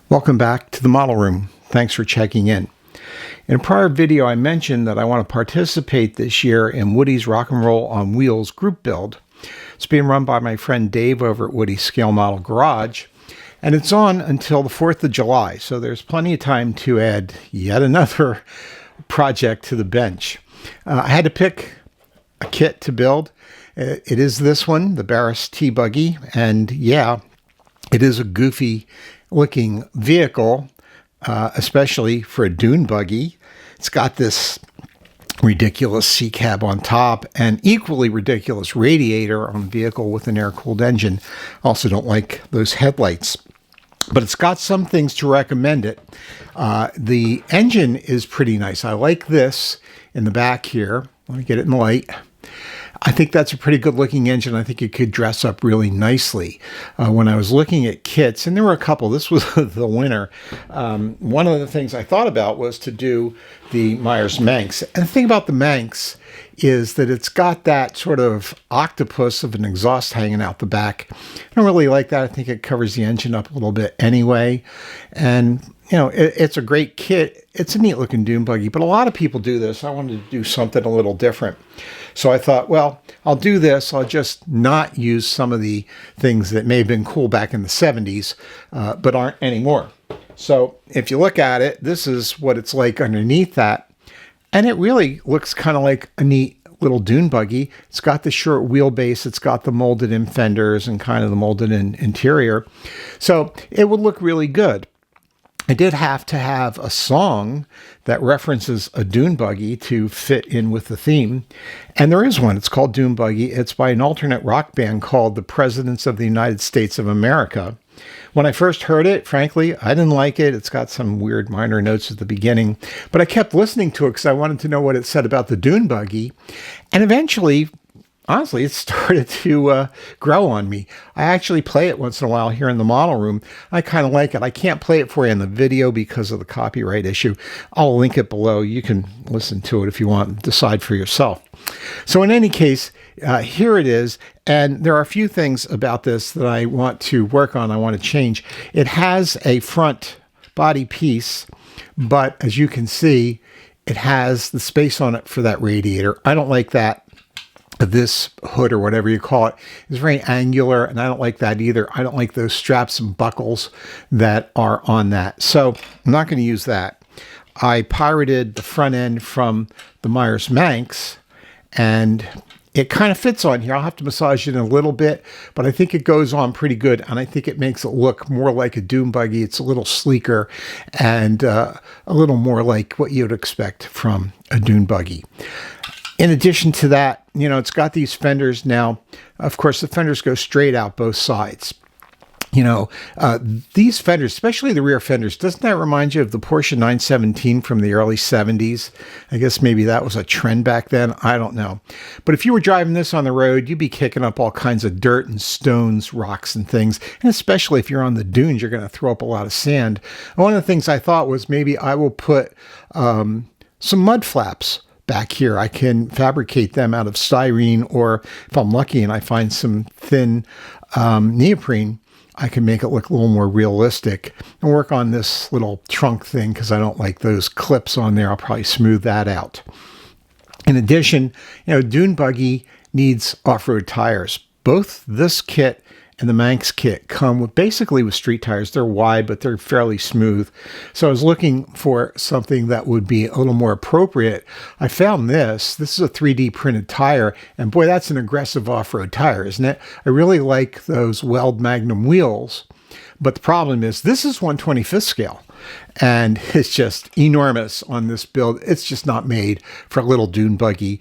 Welcome back to the model room. Thanks for checking in. In a prior video, I mentioned that I want to participate this year in Woody's Rock and Roll on Wheels group build. It's being run by my friend Dave over at Woody's Scale Model Garage, and it's on until the 4th of July, so there's plenty of time to add yet another project to the bench. I had to pick a kit to build. It is this one, the Barris T-Buggy, and yeah, it is a goofy looking vehicle, especially for a dune buggy. It's got this ridiculous sea cab on top and equally ridiculous radiator on the vehicle with an air-cooled engine. Also don't like those headlights, but it's got some things to recommend it. The engine is pretty nice. I like this in the back here. Let me get it in the light. I think that's a pretty good looking engine. I think it could dress up really nicely. When I was looking at kits, and there were a couple, this was the winner. One of the things I thought about was to do the Myers Manx. And the thing about the Manx is that it's got that sort of octopus of an exhaust hanging out the back. I don't really like that. I think it covers the engine up a little bit anyway. And you know, it's a great kit. It's a neat looking dune buggy, but a lot of people do this. I wanted to do something a little different. So I thought, well, I'll do this. I'll just not use some of the things that may have been cool back in the 70s, but aren't anymore. So if you look at it, this is what it's like underneath that. And it really looks kind of like a neat little dune buggy. It's got the short wheelbase. It's got the molded in fenders and kind of the molded in interior. So it would look really good. I did have to have a song that references a dune buggy to fit in with the theme. And there is one. It's called Dune Buggy. It's by an alternate rock band called the Presidents of the United States of America. When I first heard it, frankly, I didn't like it. It's got some weird minor notes at the beginning. But I kept listening to it because I wanted to know what it said about the dune buggy. And eventually, honestly, it started to grow on me. I actually play it once in a while here in the model room. I kind of like it. I can't play it for you in the video because of the copyright issue. I'll link it below. You can listen to it if you want and decide for yourself. So in any case, here it is. And there are a few things about this that I want to work on. I want to change. It has a front body piece, but as you can see, it has the space on it for that radiator. I don't like that. This hood or whatever you call it is very angular, and I don't like that either. I don't like those straps and buckles that are on that. So I'm not going to use that. I pirated the front end from the Myers Manx, and it kind of fits on here. I'll have to massage it in a little bit, but I think it goes on pretty good, and I think it makes it look more like a dune buggy. It's a little sleeker and a little more like what you'd expect from a dune buggy. In addition to that, you know, it's got these fenders now. Of course, the fenders go straight out both sides. You know, these fenders, especially the rear fenders, doesn't that remind you of the Porsche 917 from the early 70s? I guess maybe that was a trend back then. I don't know. But if you were driving this on the road, you'd be kicking up all kinds of dirt and stones, rocks and things. And especially if you're on the dunes, you're going to throw up a lot of sand. And one of the things I thought was maybe I will put some mud flaps back here. I can fabricate them out of styrene, or if I'm lucky and I find some thin neoprene, I can make it look a little more realistic and work on this little trunk thing because I don't like those clips on there. I'll probably smooth that out. In addition, you know, dune buggy needs off-road tires. Both this kit and the Manx kit come with basically with street tires. They're wide, but they're fairly smooth. So I was looking for something that would be a little more appropriate. I found this. This is a 3D printed tire, and boy, that's an aggressive off-road tire, isn't it? I really like those Weld Magnum wheels, but the problem is this is 1/25th scale. And it's just enormous on this build. It's just not made for a little dune buggy.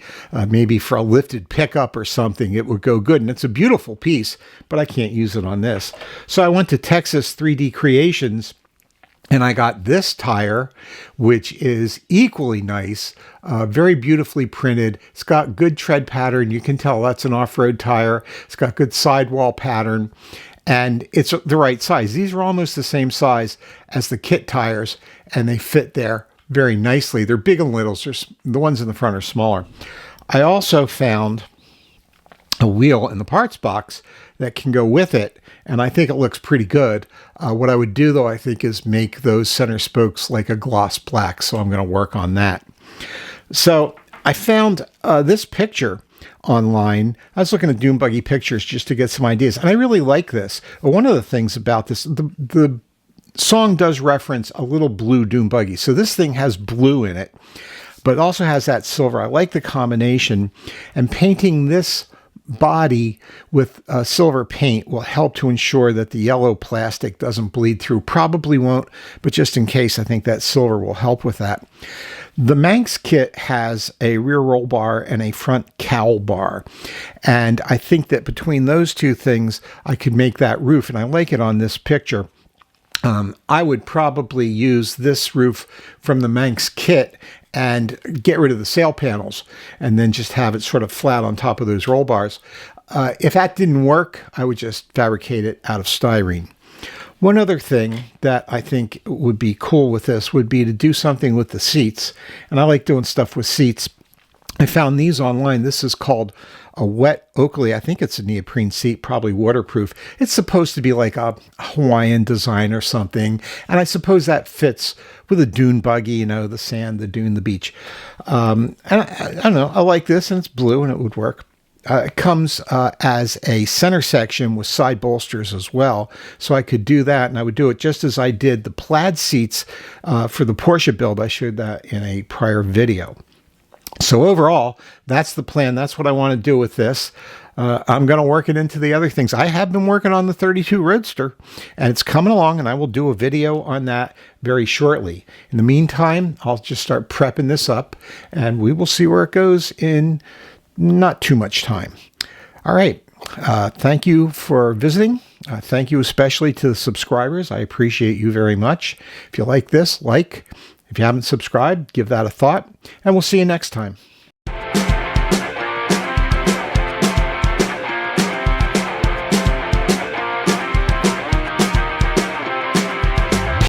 Maybe for a lifted pickup or something, it would go good. And it's a beautiful piece, but I can't use it on this. So I went to Texas 3D Creations, and I got this tire, which is equally nice, very beautifully printed. It's got good tread pattern. You can tell that's an off-road tire. It's got good sidewall pattern. And it's the right size. These are almost the same size as the kit tires, and they fit there very nicely. They're big and littles. The ones in the front are smaller. I also found a wheel in the parts box that can go with it, and I think it looks pretty good. What I would do, though, I think, is make those center spokes like a gloss black, so I'm going to work on that. So I found this picture online. I was looking at Dune Buggy pictures just to get some ideas, and I really like this. One of the things about this, the song does reference a little blue Dune Buggy, so this thing has blue in it, but it also has that silver. I like the combination, and painting this body with silver paint will help to ensure that the yellow plastic doesn't bleed through. Probably won't, but just in case, I think that silver will help with that. The Manx kit has a rear roll bar and a front cowl bar, and I think that between those two things, I could make that roof, and I like it on this picture. I would probably use this roof from the Manx kit and get rid of the sail panels and then just have it sort of flat on top of those roll bars. If that didn't work, I would just fabricate it out of styrene. One other thing that I think would be cool with this would be to do something with the seats. And I like doing stuff with seats. I found these online. This is called a wet Oakley. I think it's a neoprene seat, probably waterproof. It's supposed to be like a Hawaiian design or something. And I suppose that fits with a dune buggy, you know, the sand, the dune, the beach. And I don't know. I like this, and it's blue, and it would work. It comes as a center section with side bolsters as well. So I could do that, and I would do it just as I did the plaid seats for the Porsche build. I showed that in a prior video. So overall, that's the plan. That's what I want to do with this. I'm going to work it into the other things. I have been working on the 32 Roadster, and it's coming along, and I will do a video on that very shortly. In the meantime, I'll just start prepping this up, and we will see where it goes in not too much time. All right. Thank you for visiting. Thank you especially to the subscribers. I appreciate you very much. If you like this, like. If you haven't subscribed, give that a thought, and we'll see you next time.